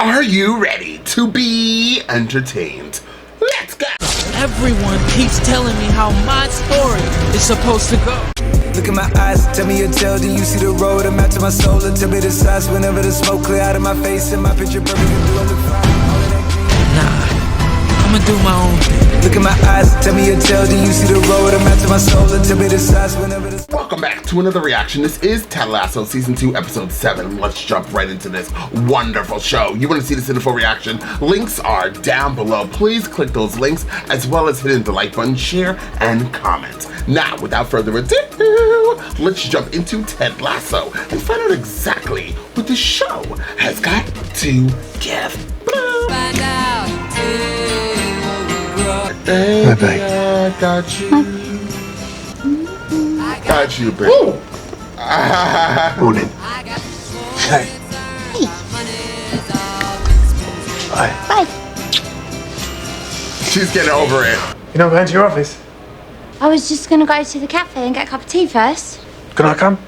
Are you ready to be entertained? Let's go! Everyone keeps telling me how my story is supposed to go. Look in my eyes, tell me your tale. Do you see the road? I'm out to my soul. And tell me the size whenever the smoke clear out of my face. And my picture perfect. Do I look fine? Nah, I'ma do my own thing. Look in my eyes, tell me your tale. Do you see the road? I'm out to my soul. And tell me the size whenever the... Welcome back to another reaction. This is Ted Lasso Season 2, Episode 7. Let's jump right into this wonderful show. You want to see this in a full reaction? Links are down below. Please click those links, as well as hitting the like button, share, and comment. Now, without further ado, let's jump into Ted Lasso and find out exactly what the show has got to give. Find out. Baby, I got you. Got you, baby. Morning. Hey. Bye. Bye. She's getting over it. You're not going to your office? I was just going to go to the cafe and get a cup of tea first. Can I come?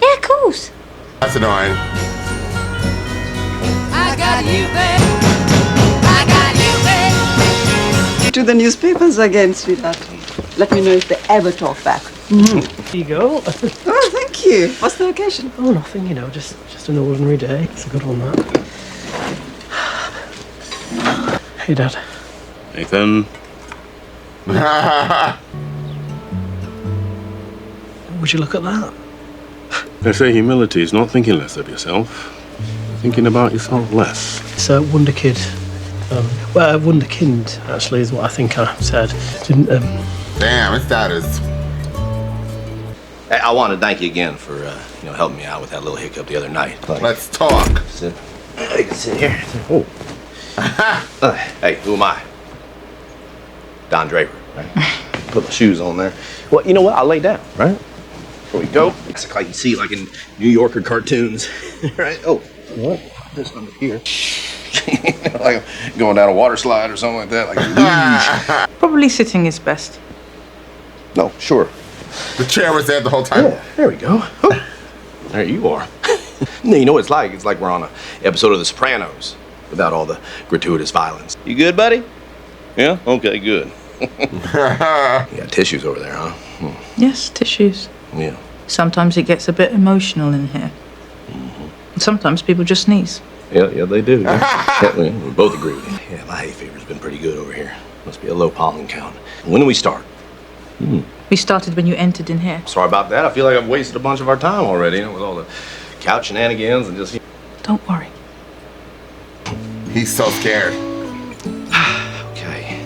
Yeah, of course. That's annoying. I got you, babe. I got you, babe. To the newspapers again, sweetheart. Let me know if they ever talk back. Here you go. Oh, thank you. What's the occasion? Oh, nothing, you know, just an ordinary day. It's a good one, that. Hey, Dad. Nathan. Would you look at that? They say humility is not thinking less of yourself, thinking about yourself less. It's a wonder kid. Well, a wunderkind, actually, is what I think I said. Didn't, Damn, it's status. Hey, I want to thank you again for, helping me out with that little hiccup the other night. Let's talk. Sit. You can sit here. Oh. Hey, who am I? Don Draper, right? Put my shoes on there. Well, you know what? I'll lay down, right? Here we go. It's like you see, like in New Yorker cartoons, right? Oh, what? This under here. Like going down a water slide or something like that. Like, Probably sitting is best. no, sure. The chair was there the whole time. Yeah, there we go. Oh, there you are. You know what it's like? It's like we're on an episode of The Sopranos without all the gratuitous violence. You good, buddy? Yeah? Okay, good. You got tissues over there, huh? Yes, tissues. Yeah. Sometimes it gets a bit emotional in here. And sometimes people just sneeze. Yeah, they do. Yeah, we both agree with you. Yeah, my hay fever's been pretty good over here. Must be a low pollen count. When do we start? We started when you entered in here. Sorry about that. I feel like I've wasted a bunch of our time already, with all the couch shenanigans and just... Don't worry. He's so scared. Okay.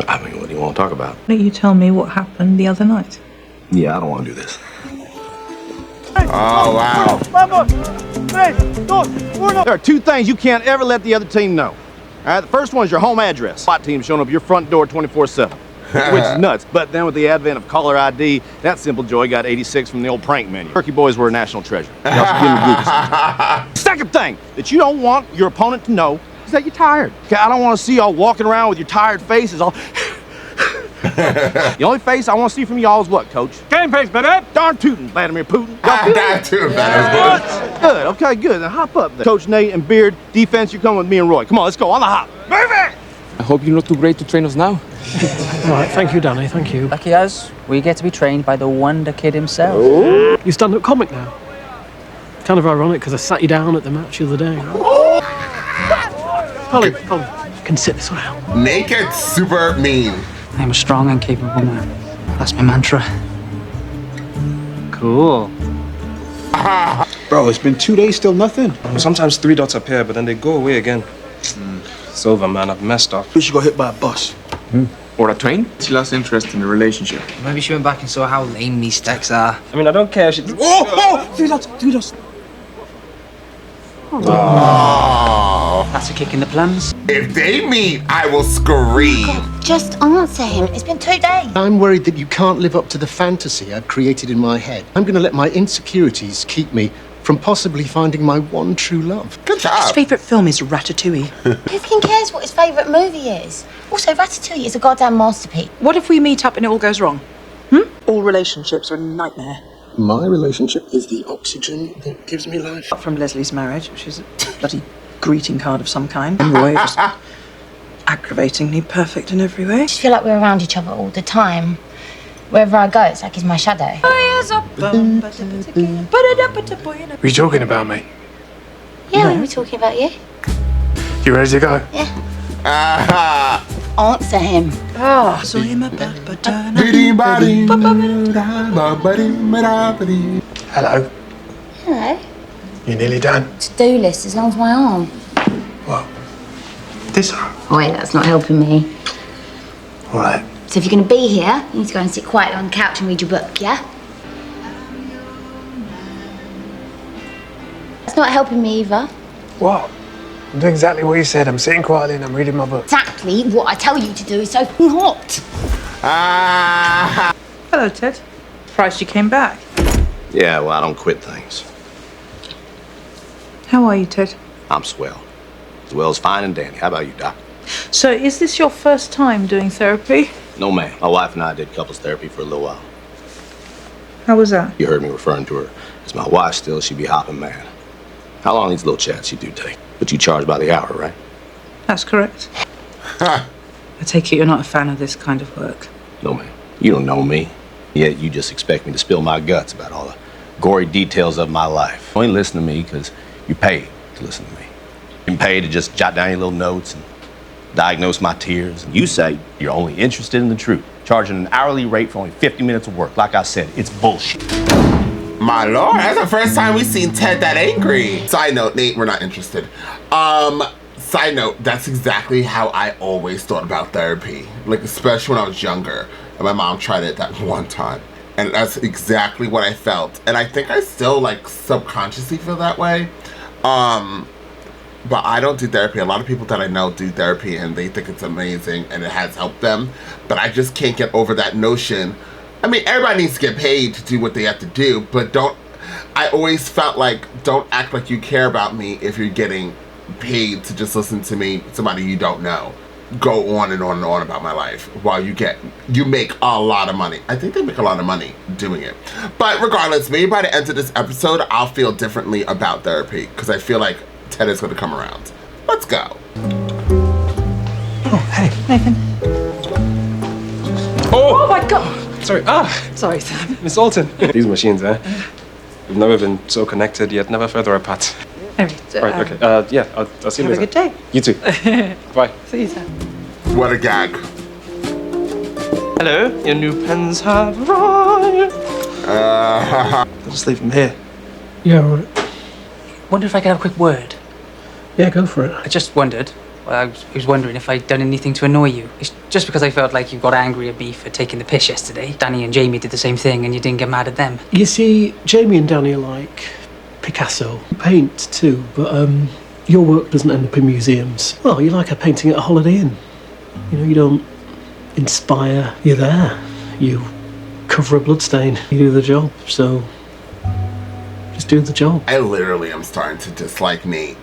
I mean, what do you want to talk about? Why don't you tell me what happened the other night? Yeah, I don't want to do this. Oh, wow. There are two things you can't ever let the other team know. All right, the first one is your home address. SWAT team showing up at your front door 24/7, which is nuts. But then with the advent of caller ID, that simple joy got 86 from the old prank menu. Turkey boys were a national treasure. Y'all should give them a second thing that you don't want your opponent to know is that you're tired. Okay, I don't want to see y'all walking around with your tired faces all... The only face I want to see from y'all is what, Coach? Game face, baby! Darn tootin', Vladimir Putin. Darn tootin', Vladimir Putin. Good, okay, good. Now hop up there. Coach Nate and Beard, defense, you're coming with me and Roy. Come on, let's go, on the hop. Move it! I hope you're not too great to train us now. All right, thank you, Danny, thank you. Lucky us, we get to be trained by the Wonder Kid himself. You stand-up comic now? Kind of ironic, because I sat you down at the match the other day. Colin, you can sit this one out. Naked, super mean. I am a strong and capable man. That's my mantra. Cool. Bro, it's been 2 days, still nothing. Sometimes 3 dots appear, but then they go away again. It's over, man. I've messed up. We should go hit by a bus. Or a train? She lost interest in the relationship. Maybe she went back and saw how lame these stacks are. I mean, I don't care if she... Oh! 3 dots, 3 dots. Oh. That's a kick in the plans. If they meet, I will scream. Just answer him. It's been 2 days. I'm worried that you can't live up to the fantasy I've created in my head. I'm going to let my insecurities keep me from possibly finding my one true love. Good job. His favourite film is Ratatouille. Who fucking cares what his favourite movie is? Also, Ratatouille is a goddamn masterpiece. What if we meet up and it all goes wrong? All relationships are a nightmare. My relationship is the oxygen that gives me life. Apart from Leslie's marriage, which is a bloody greeting card of some kind. Roy was aggravatingly perfect in every way. I just feel like we're around each other all the time. Wherever I go, it's like he's my shadow. Were you talking about me? Yeah, we were talking about you. You ready to go? Yeah. Answer him. Oh, Hello. Hello. You nearly done? To-do list as long as my arm. What? This arm? Oh, wait, that's not helping me. All right. So if you're going to be here, you need to go and sit quietly on the couch and read your book, yeah? That's not helping me either. What? I'm doing exactly what you said. I'm sitting quietly and I'm reading my book. Exactly what I tell you to do is so hot. Hello, Ted. Surprised you came back. Yeah, well, I don't quit things. How are you, Ted? I'm swell. As well as fine and dandy. How about you, Doc? So, is this your first time doing therapy? No, ma'am. My wife and I did couples therapy for a little while. How was that? You heard me referring to her as my wife still. She'd be hopping mad. How long these little chats you do take? But you charge by the hour, right? That's correct. I take it you're not a fan of this kind of work. No, ma'am. You don't know me. Yet you just expect me to spill my guts about all the gory details of my life. You ain't listen to me because you paid to listen to me. You paid to just jot down your little notes and diagnose my tears. And you say you're only interested in the truth, charging an hourly rate for only 50 minutes of work. Like I said, it's bullshit. My lord, that's the first time we've seen Ted that angry. Side note, Nate, we're not interested. Side note, that's exactly how I always thought about therapy. Like, especially when I was younger. And my mom tried it that one time. And that's exactly what I felt. And I think I still, like, subconsciously feel that way. But I don't do therapy. A lot of people that I know do therapy and they think it's amazing and it has helped them. But I just can't get over that notion. I mean, everybody needs to get paid to do what they have to do, but I always felt like, don't act like you care about me if you're getting paid to just listen to me, somebody you don't know, go on and on and on about my life while you make a lot of money. I think they make a lot of money doing it. But regardless, maybe by the end of this episode, I'll feel differently about therapy because I feel like Ted is going to come around. Let's go. Oh, hey. Nathan. Oh! Oh my God! Sorry. Sorry, Sam. Miss Alton. These machines, eh? We've never been so connected, yet never further apart. Right, okay. Yeah, I'll see you later. Have a good day. You too. Bye. See you, Sam. What a gag. Hello, your new pens have arrived. I'll just leave them here. Yeah, all right. Wonder if I could have a quick word. Yeah, go for it. I just wondered. Well, I was wondering if I'd done anything to annoy you. It's just because I felt like you got angry at me for taking the piss yesterday. Danny and Jamie did the same thing and you didn't get mad at them. You see, Jamie and Danny are like Picasso. Paint too, but your work doesn't end up in museums. Well, you're like a painting at a Holiday Inn. You know, you don't inspire, you're there. You cover a bloodstain, you do the job, so just do the job. I literally am starting to dislike Nate.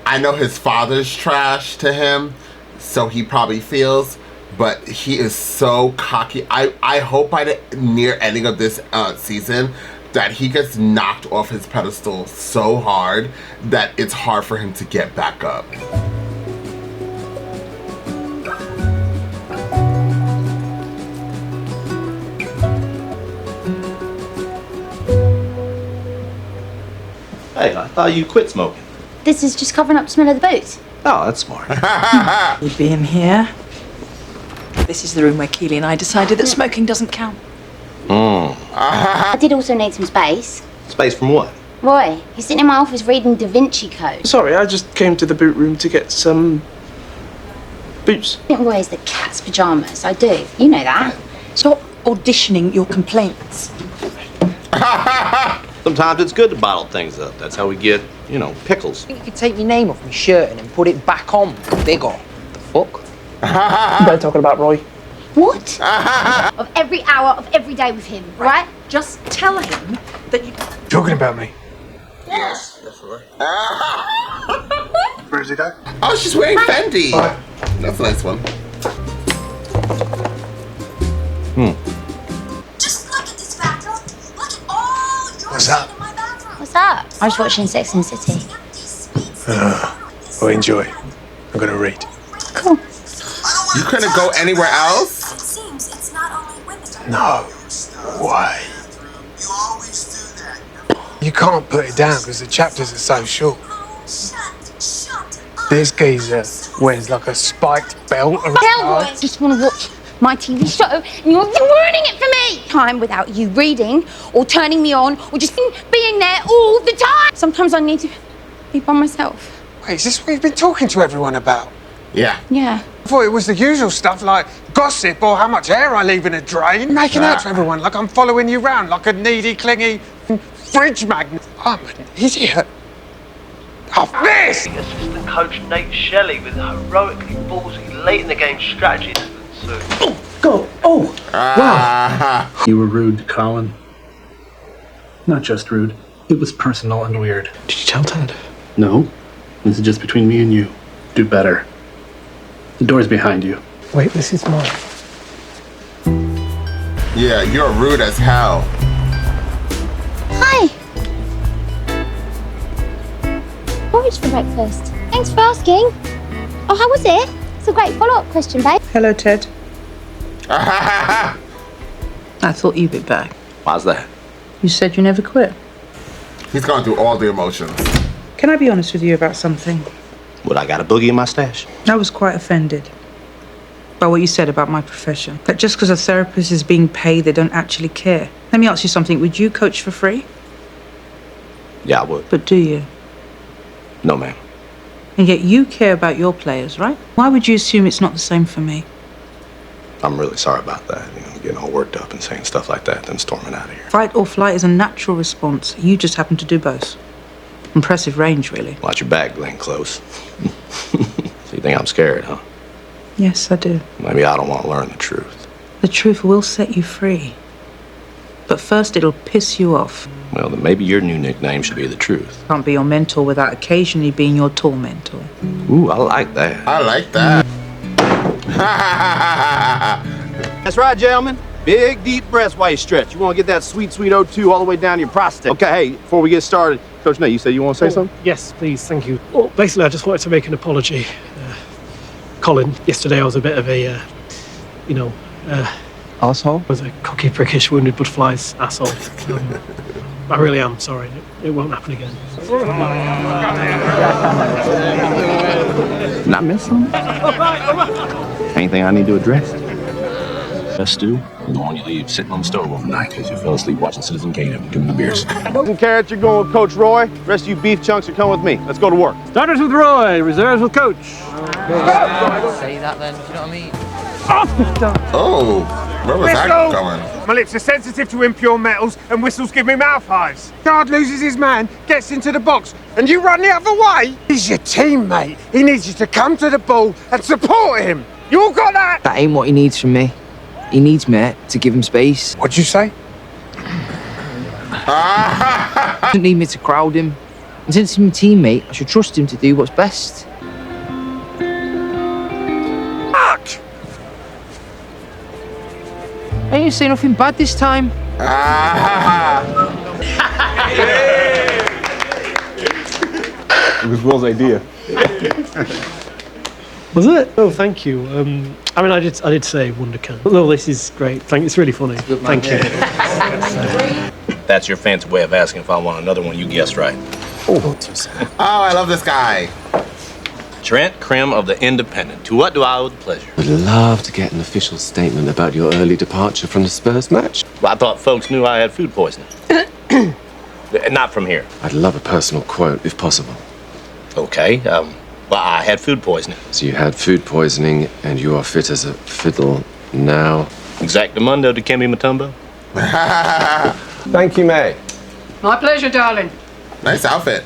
I know his father's trash to him, so he probably feels, but he is so cocky. I hope by the near ending of this season that he gets knocked off his pedestal so hard that it's hard for him to get back up. Hey, I thought you quit smoking. This is just covering up the smell of the boots. Oh, that's smart. Would be in here. This is the room where Keely and I decided that smoking doesn't count. I did also need some space. Space from what? Roy, he's sitting in my office reading Da Vinci Code. Sorry, I just came to the boot room to get some boots. I think Roy is the cat's pajamas. I do. You know that. Stop auditioning your complaints. Sometimes it's good to bottle things up. That's how we get, pickles. You could take my name off my shirt and then put it back on. Bigger. The fuck? They're talking about Roy. What? Of every hour of every day with him, right? Just tell him that you... Talking about me. Yes, that's right. Where's he go? Oh, she's wearing Fendi. That's a nice one. Just look at this battle. Look at all What's up? What's up? I was watching Sex and the City. Well, enjoy. I'm gonna read. Cool. You couldn't go anywhere else? No way. You can't put it down because the chapters are so short. This geezer wears like a spiked belt around I just want to watch my TV show and you're ruining it for me. Time without you reading or turning me on or just being there all the time. Sometimes I need to be by myself. Wait, is this what you've been talking to everyone about? Yeah. Yeah. I thought it was the usual stuff like gossip or how much hair I leave in a drain. Making out to everyone like I'm following you round like a needy, clingy fridge magnet. I'm an idiot. Off this! Assistant coach Nate Shelley with heroically ballsy late in the game strategies. Oh, God. Oh, wow. You were rude to Colin. Not just rude. It was personal and weird. Did you tell Ted? No. This is just between me and you. Do better. The door's behind you. Wait, this is mine. Yeah, you're rude as hell. Hi. Porridge for breakfast. Thanks for asking. Oh, how was it? It's a great follow-up question, babe. Hello, Ted. I thought you'd be back. Why's that? You said you never quit. He's going through all the emotions. Can I be honest with you about something? What, I got a boogie in my stash? I was quite offended by what you said about my profession. That just because a therapist is being paid, they don't actually care. Let me ask you something. Would you coach for free? Yeah, I would. But do you? No, ma'am. And yet you care about your players, right? Why would you assume it's not the same for me? I'm really sorry about that. You know, getting all worked up and saying stuff like that, then storming out of here. Fight or flight is a natural response. You just happen to do both. Impressive range, really. Watch your back, Glenn Close. So you think I'm scared, huh? Yes, I do. Maybe I don't want to learn the truth. The truth will set you free. But first, it'll piss you off. Well, then maybe your new nickname should be the truth. Can't be your mentor without occasionally being your tormentor. Ooh, I like that. I like that. That's right, gentlemen. Big, deep breaths while you stretch. You want to get that sweet, sweet O2 all the way down to your prostate. Okay, hey, before we get started, Coach Nate, you said you want to say something? Yes, please, thank you. Well, basically, I just wanted to make an apology. Colin, yesterday I was a bit of a, asshole? Was a cocky, prickish, wounded butterflies asshole. I really am sorry. It won't happen again. Not missing? Anything I need to address? Best stew, the one you leave sitting on the stove overnight because you fell asleep watching Citizen Kane and too many beers. Carrots, you're going with Coach Roy. The rest of you beef chunks are coming with me. Let's go to work. Starters with Roy, reserves with Coach. Say that then, do you know what I mean? Oh, where was that going? My lips are sensitive to impure metals and whistles give me mouth hives. Guard loses his man, gets into the box, and you run the other way? He's your teammate. He needs you to come to the ball and support him. You all got that? That ain't what he needs from me. He needs me to give him space. What'd you say? Doesn't need me to crowd him. And since he's my teammate, I should trust him to do what's best. Fuck! Ain't you saying nothing bad this time? It was Will's idea. Was it? Oh, thank you. I mean, I did say Wondercan. No, this is great. It's really funny. Thank you. That's your fancy way of asking if I want another one. You guessed right. Oh, I love this guy. Trent Krim of the Independent. To what do I owe the pleasure? Would love to get an official statement about your early departure from the Spurs match. Well, I thought folks knew I had food poisoning. Not from here. I'd love a personal quote, if possible. Okay, well, I had food poisoning. So you had food poisoning, and you are fit as a fiddle now. Exactamundo to Kemi Mutombo. Thank you, May. My pleasure, darling. Nice outfit.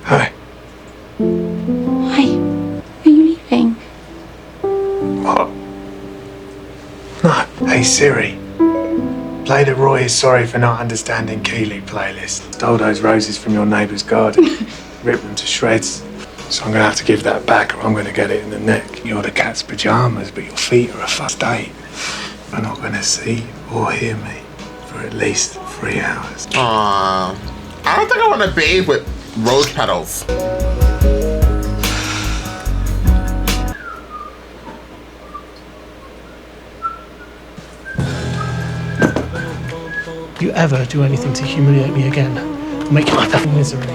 Hi. Hi. Are you leaving? What? No. Hey, Siri. Play the Roy is Sorry for Not Understanding Keeley playlist. Stole those roses from your neighbour's garden. Ripped them to shreds. So I'm going to have to give that back or I'm going to get it in the neck. You're the cat's pyjamas, but your feet are a fuss state. You're not going to see or hear me. for at least 3 hours. I don't think I want to bathe with rose petals. If you ever do anything to humiliate me again, I'll make your life a misery.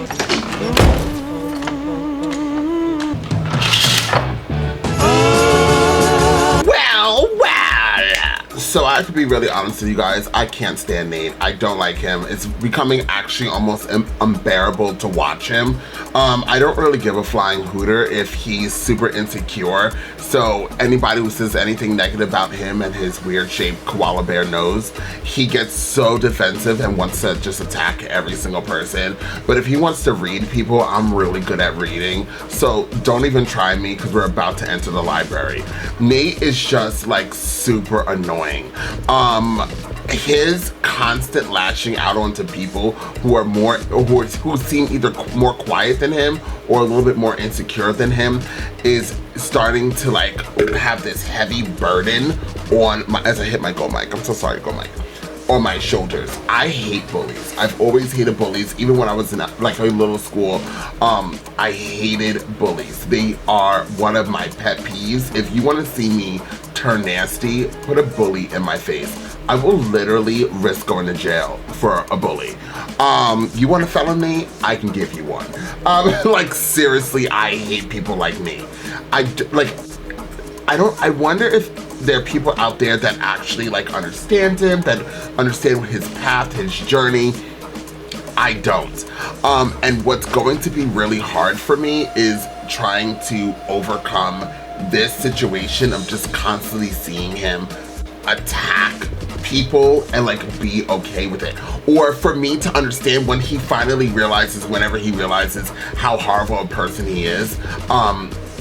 So I have to be really honest with you guys. I can't stand Nate. I don't like him. It's becoming actually almost unbearable to watch him. I don't really give a flying hooter if he's super insecure. So anybody who says anything negative about him and his weird shaped koala bear nose, he gets so defensive and wants to just attack every single person. But if he wants to read people, I'm really good at reading. So don't even try me because we're about to enter the library. Nate is just like super annoying. His constant lashing out onto people who seem either more quiet than him or a little bit more insecure than him is starting to like have this heavy burden on my, as I hit my Go Mic. I'm so sorry, Go Mic. On my shoulders. I hate bullies. I've always hated bullies, even when I was in like a little school. I hated bullies. They are one of my pet peeves. If you want to see me turn nasty, put a bully in my face. I will literally risk going to jail for a bully. You want a felony? I can give you one. Like seriously, I hate people like me. I wonder if there are people out there that actually like understand him, that understand his path, his journey. I don't. And what's going to be really hard for me is trying to overcome this situation of just constantly seeing him attack people and like be okay with it. Or for me to understand when he finally realizes, whenever he realizes how horrible a person he is,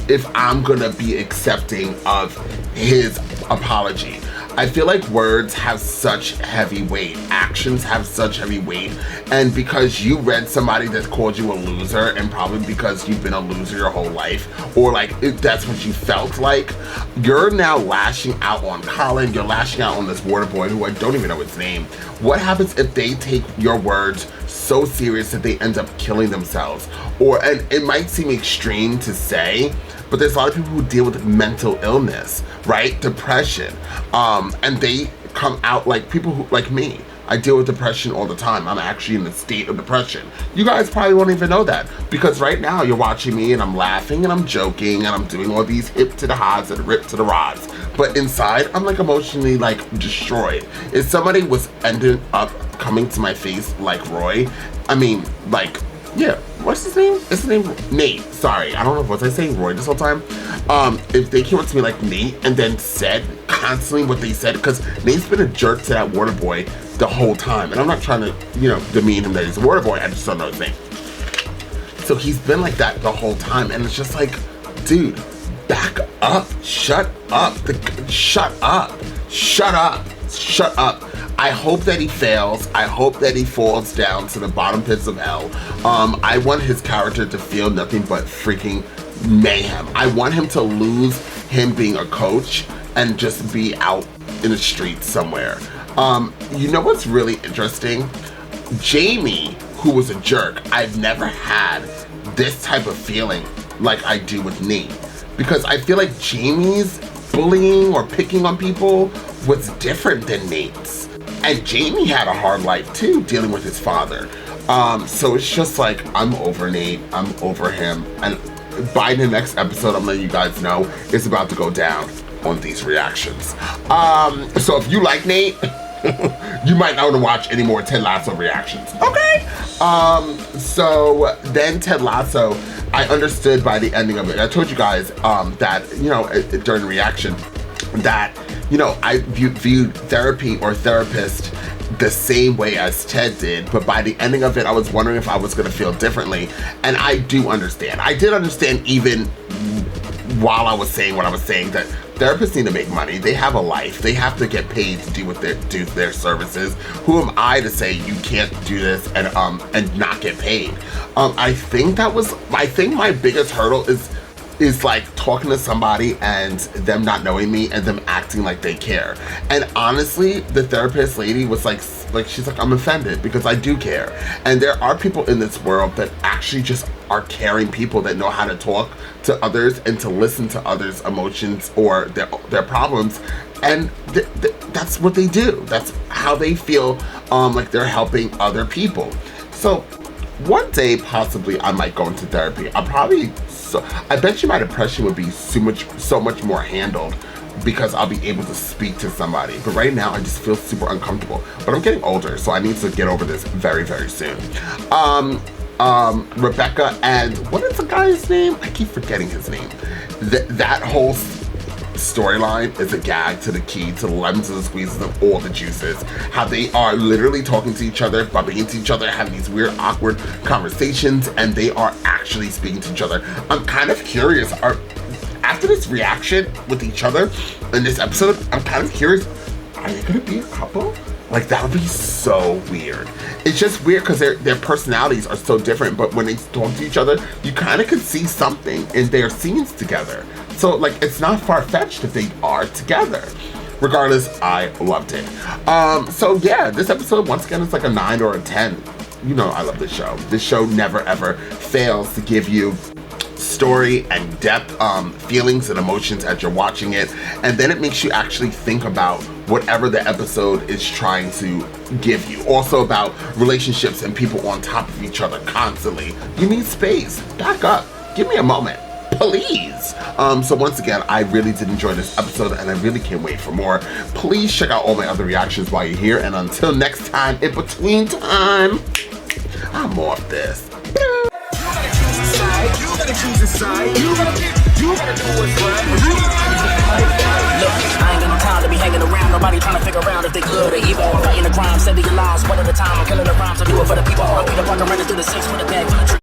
if I'm gonna be accepting of his apology. I feel like words have such heavy weight, actions have such heavy weight, and because you read somebody that called you a loser, and probably because you've been a loser your whole life, or like that's what you felt like, you're now lashing out on Colin, you're lashing out on this water boy who I don't even know his name. What happens if they take your words so serious that they end up killing themselves? And it might seem extreme to say, but there's a lot of people who deal with mental illness, right? Depression. And they come out like people who, like me. I deal with depression all the time. I'm actually in a state of depression. You guys probably won't even know that because right now you're watching me and I'm laughing and I'm joking and I'm doing all these hip to the ha's and rip to the rods. But inside, I'm like emotionally like destroyed. If somebody was ended up coming to my face like Roy, I mean, like, yeah, what's his name? Is his name Nate? Sorry, I don't know. Was I saying Roy this whole time? If they came up to me like Nate and then said constantly what they said, because Nate's been a jerk to that water boy the whole time, and I'm not trying to, demean him that he's a water boy. I just don't know his name. So he's been like that the whole time, and it's just like, dude, back up, shut up, shut up, shut up, shut up. I hope that he fails. I hope that he falls down to the bottom pits of hell. I want his character to feel nothing but freaking mayhem. I want him to lose him being a coach and just be out in the streets somewhere. You know what's really interesting? Jamie, who was a jerk, I've never had this type of feeling like I do with Nate. Because I feel like Jamie's bullying or picking on people was different than Nate's. And Jamie had a hard life too, dealing with his father. So it's just like, I'm over Nate, I'm over him. And by the next episode, I'm letting you guys know, it's about to go down on these reactions. So if you like Nate, you might not want to watch any more Ted Lasso reactions, okay? So then Ted Lasso, I understood by the ending of it. I told you guys that, during the reaction, that, I viewed therapy or therapist the same way as Ted did, but by the ending of it, I was wondering if I was gonna feel differently. And I do understand. I did understand even while I was saying what I was saying, that therapists need to make money. They have a life. They have to get paid to do their services. Who am I to say you can't do this and not get paid? I think my biggest hurdle is is like talking to somebody and them not knowing me and them acting like they care. And honestly, the therapist lady was like she's like, I'm offended because I do care. And there are people in this world that actually just are caring people that know how to talk to others and to listen to others' emotions or their problems. And that's what they do. That's how they feel like they're helping other people. So one day, possibly, I might go into therapy. I bet you my depression would be so much more handled because I'll be able to speak to somebody. But right now, I just feel super uncomfortable. But I'm getting older, so I need to get over this very, very soon. Rebecca and what is the guy's name? I keep forgetting his name. That whole storyline is a gag to the key, to the lemons and the squeezes of all the juices. How they are literally talking to each other, bumping into each other, having these weird, awkward conversations, and they are actually speaking to each other. I'm kind of curious, after this reaction with each other in this episode, I'm kind of curious, are they gonna be a couple? Like, that would be so weird. It's just weird because their personalities are so different, but when they talk to each other, you kind of can see something in their scenes together. So, like, it's not far-fetched if they are together. Regardless, I loved it. So yeah, this episode, once again, is like a 9 or a 10. You know I love this show. This show never, ever fails to give you story and depth, feelings and emotions as you're watching it, and then it makes you actually think about whatever the episode is trying to give you. Also about relationships and people on top of each other constantly. You need space. Back up. Give me a moment, please. So once again, I really did enjoy this episode and I really can't wait for more. Please check out all my other reactions while you're here, and until next time, in between time, I'm off this. You gotta choose a side. You gotta do what's right. Look, I ain't got no time to be hanging around. Nobody trying to figure out if they good or evil. I'm fighting the crime, saving your lives one at a time. I'm killing the rhymes. I do it for the people. I'm Peter Parker running through the six with a bag full of